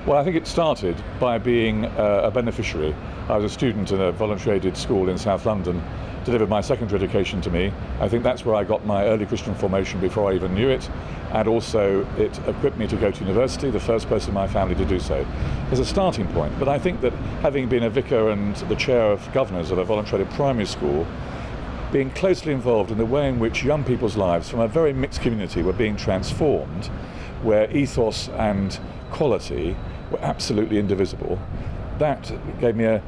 Well, I think it started by being a beneficiary. I was a student in a voluntary aided school in South London, delivered my secondary education to me. I think that's where I got my early Christian formation before I even knew it, and also it equipped me to go to university, the first person in my family to do so. As a starting point, but I think that having been a vicar and the chair of governors of a voluntary aided primary school, being closely involved in the way in which young people's lives from a very mixed community were being transformed, where ethos and quality were absolutely indivisible, that gave me an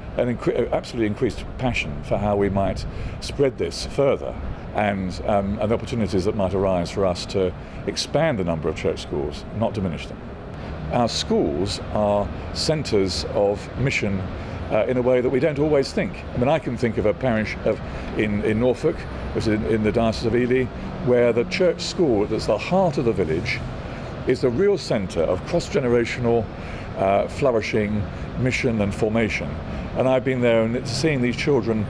absolutely increased passion for how we might spread this further and the opportunities that might arise for us to expand the number of church schools, not diminish them. Our schools are centres of mission in a way that we don't always think. I mean, I can think of a parish in Norfolk, which is in the Diocese of Ely, where the church school that's the heart of the village is the real centre of cross-generational flourishing, mission and formation. And I've been there and seeing these children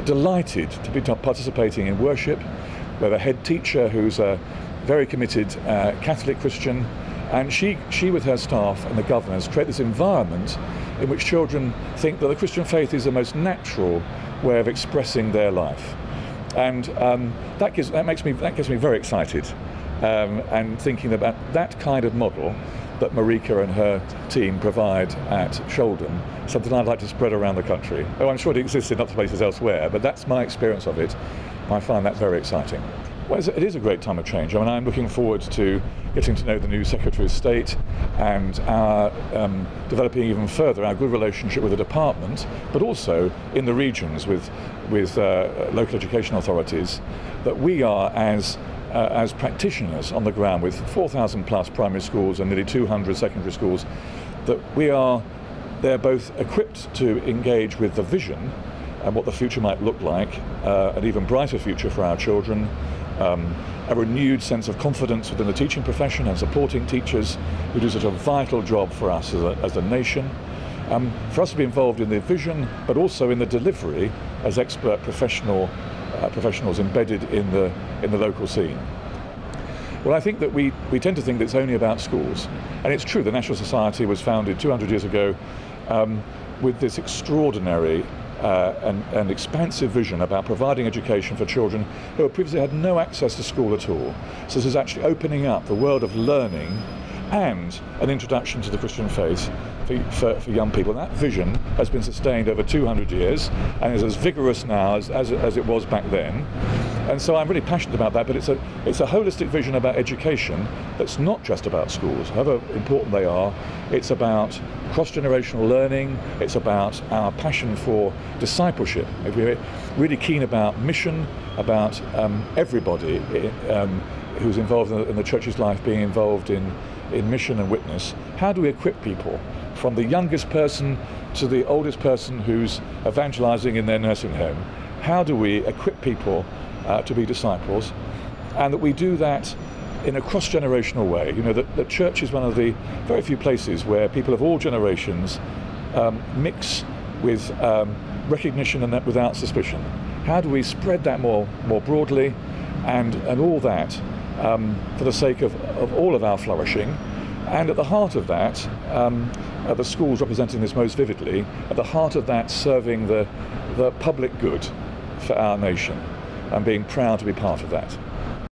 delighted to be participating in worship. We have a head teacher who's a very committed Catholic Christian, and she with her staff and the governors create this environment in which children think that the Christian faith is the most natural way of expressing their life. And that gets me very excited, and thinking about that kind of model that Marika and her team provide at Sholden, something I'd like to spread around the country. Oh, I'm sure it exists in other places elsewhere, but that's my experience of it. I find that very exciting. Well, it is a great time of change. I mean, I'm looking forward to getting to know the new Secretary of State and our developing even further our good relationship with the department, but also in the regions with local education authorities, that we are as practitioners on the ground with 4,000 plus primary schools and nearly 200 secondary schools, that they're both equipped to engage with the vision and what the future might look like, an even brighter future for our children, a renewed sense of confidence within the teaching profession and supporting teachers who do such a vital job for us as a nation, for us to be involved in the vision but also in the delivery as expert professionals embedded in the local scene. Well, I think that we tend to think that it's only about schools, and it's true. The National Society was founded 200 years ago with this extraordinary and expansive vision about providing education for children who previously had no access to school at all. So this is actually opening up the world of learning and an introduction to the Christian faith for young people. And that vision has been sustained over 200 years and is as vigorous now as it was back then. And so I'm really passionate about that, but it's a holistic vision about education that's not just about schools, however important they are. It's about cross-generational learning, it's about our passion for discipleship. We're really keen about mission, about everybody who's involved in the church's life being involved in mission and witness. How do we equip people, from the youngest person to the oldest person who's evangelizing in their nursing home? How do we equip people to be disciples, and that we do that in a cross-generational way? You know, the church is one of the very few places where people of all generations mix with recognition and that without suspicion. How do we spread that more broadly, and all that for the sake of all of our flourishing? And at the heart of that, the schools representing this most vividly, at the heart of that serving the public good for our nation, and being proud to be part of that.